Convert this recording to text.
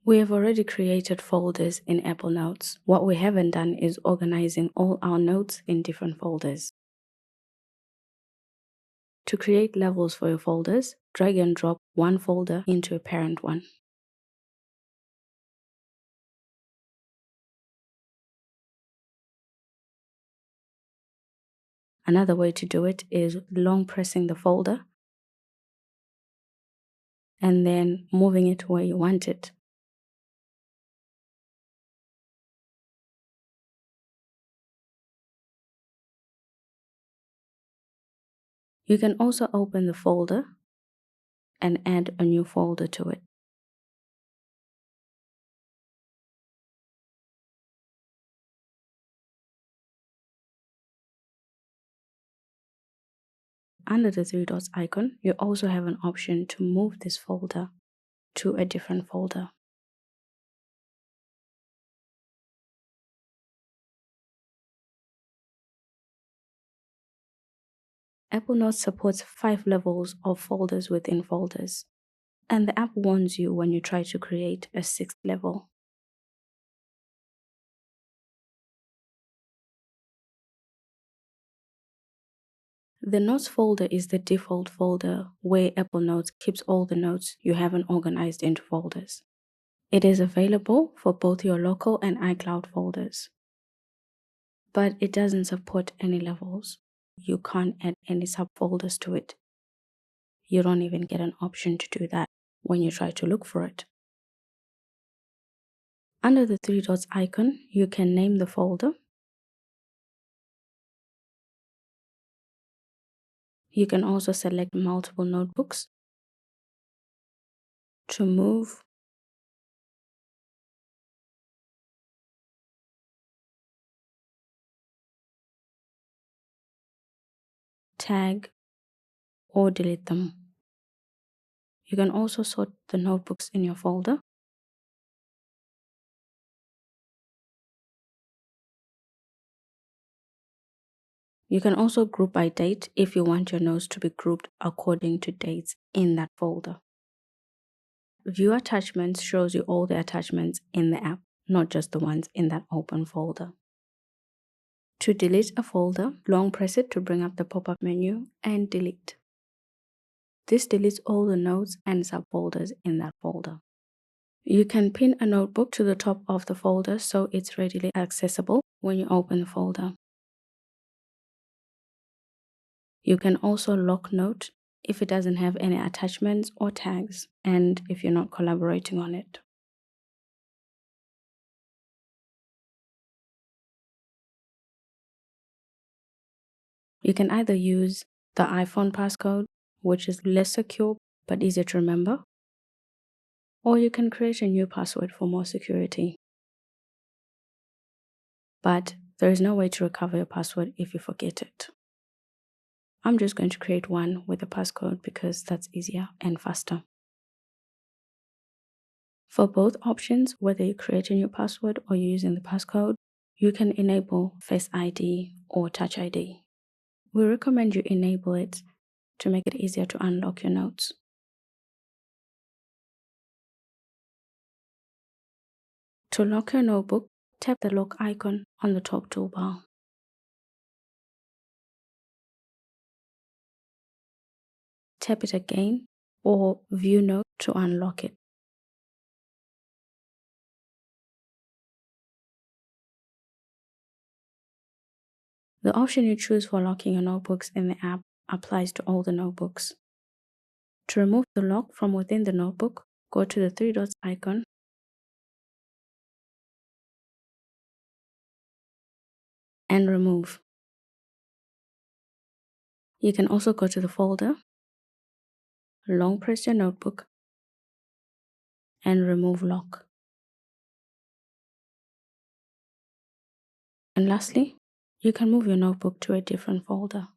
We have already created folders in Apple Notes. What we haven't done is organizing all our notes in different folders. To create levels for your folders, drag and drop one folder into a parent one. Another way to do it is long pressing the folder and then moving it where you want it. You can also open the folder and add a new folder to it. Under the three dots icon, you also have an option to move this folder to a different folder. Apple Notes supports 5 levels of folders within folders, and the app warns you when you try to create a 6th level. The Notes folder is the default folder where Apple Notes keeps all the notes you haven't organized into folders. It is available for both your local and iCloud folders, but it doesn't support any levels. You can't add any subfolders to it. You don't even get an option to do that when you try to look for it. Under the three dots icon, you can name the folder. You can also select multiple notebooks to move, tag, or delete them. You can also sort the notebooks in your folder. You can also group by date if you want your notes to be grouped according to dates in that folder. View attachments shows you all the attachments in the app, not just the ones in that open folder. To delete a folder, long press it to bring up the pop-up menu and delete. This deletes all the notes and subfolders in that folder. You can pin a notebook to the top of the folder so it's readily accessible when you open the folder. You can also lock note if it doesn't have any attachments or tags and if you're not collaborating on it. You can either use the iPhone passcode, which is less secure but easier to remember, or you can create a new password for more security. But there is no way to recover your password if you forget it. I'm just going to create one with a passcode because that's easier and faster. For both options, whether you create a new password or you're using the passcode, you can enable Face ID or Touch ID. We recommend you enable it to make it easier to unlock your notes. To lock your notebook, tap the lock icon on the top toolbar. Tap it again or View Note to unlock it. The option you choose for locking your notebooks in the app applies to all the notebooks. To remove the lock from within the notebook, go to the three dots icon and remove. You can also go to the folder, long press your notebook, and remove lock. And lastly, you can move your notebook to a different folder.